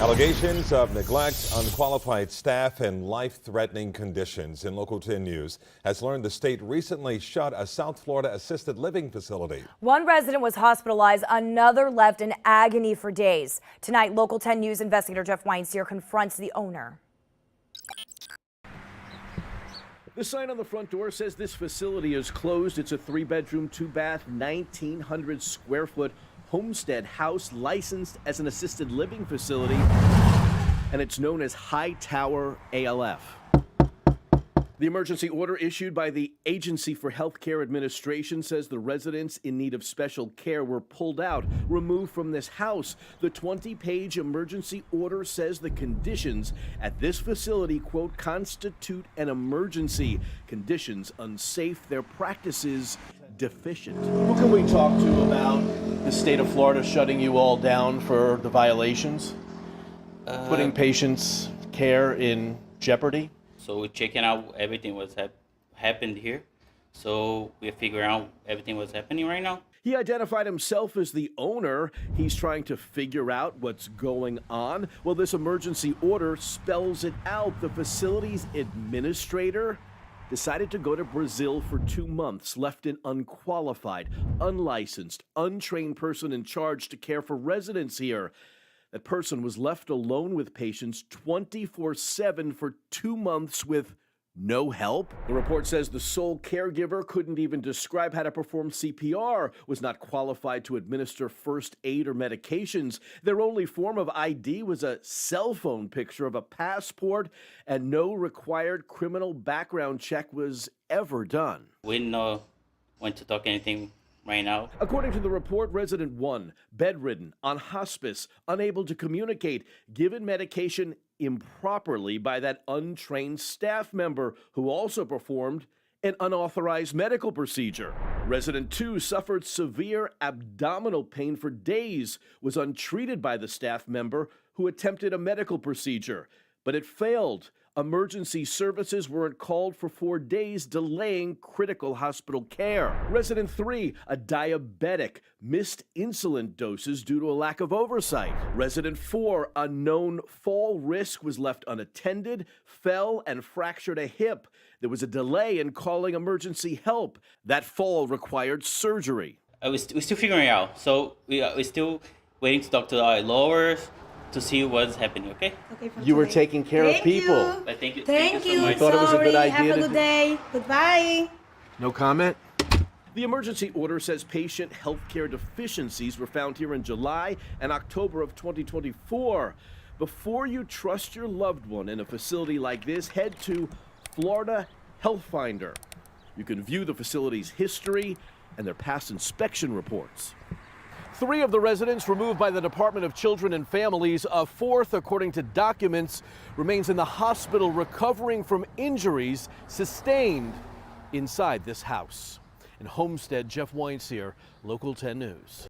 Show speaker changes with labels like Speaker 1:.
Speaker 1: Allegations of neglect, unqualified staff, and life-threatening conditions. In Local 10 News has learned the state recently shut a South Florida assisted living facility.
Speaker 2: One resident was hospitalized, another left in agony for days. Tonight, Local 10 News investigator Jeff Weinsteer confronts the owner.
Speaker 3: The sign on the front door says this facility is closed. It's a 3-bedroom, 2-bath, 1,900 square foot Homestead house licensed as an assisted living facility, and it's known as High Tower ALF. The emergency order issued by the Agency for Healthcare Administration says the residents in need of special care were pulled out, removed from this house. The 20-page emergency order says the conditions at this facility, quote, constitute an emergency. Conditions unsafe, their practices deficient. Who can we talk to about the state of Florida shutting you all down for the violations? Putting patients' care in jeopardy?
Speaker 4: So we're checking out everything what's happened here. So we're figuring out everything what's happening right now.
Speaker 3: He identified himself as the owner. He's trying to figure out what's going on. Well, this emergency order spells it out. The facility's administrator decided to go to Brazil for 2 months, left an unqualified, unlicensed, untrained person in charge to care for residents here. That person was left alone with patients 24/7 for 2 months with no help. The report says the sole caregiver couldn't even describe how to perform CPR, was not qualified to administer first aid or medications. Their only form of ID was a cell phone picture of a passport, and no required criminal background check was ever done.
Speaker 4: We didn't know when to talk anything right now.
Speaker 3: According to the report, resident 1, bedridden, on hospice, unable to communicate, given medication improperly by that untrained staff member who also performed an unauthorized medical procedure. Resident 2 suffered severe abdominal pain for days, was untreated by the staff member who attempted a medical procedure, but it failed. Emergency services weren't called for 4 days, delaying critical hospital care. Resident 3, a diabetic, missed insulin doses due to a lack of oversight. Resident 4, a known fall risk, was left unattended, fell and fractured a hip. There was a delay in calling emergency help. That fall required surgery.
Speaker 4: We're still figuring it out. So we're still waiting to talk to our lawyers to see what's happening, okay?
Speaker 3: You were taking care of people.
Speaker 4: But thank you.
Speaker 5: Thank you.
Speaker 4: So much.
Speaker 3: Thought it was a good idea
Speaker 5: Have a
Speaker 3: to
Speaker 5: good
Speaker 3: do-
Speaker 5: day. Goodbye.
Speaker 3: No comment? The emergency order says patient health care deficiencies were found here in July and October of 2024. Before you trust your loved one in a facility like this, head to Florida Health Finder. You can view the facility's history and their past inspection reports. 3 of the residents removed by the Department of Children and Families. A 4th, according to documents, remains in the hospital recovering from injuries sustained inside this house. In Homestead, Jeff Weinsteer, Local 10 News.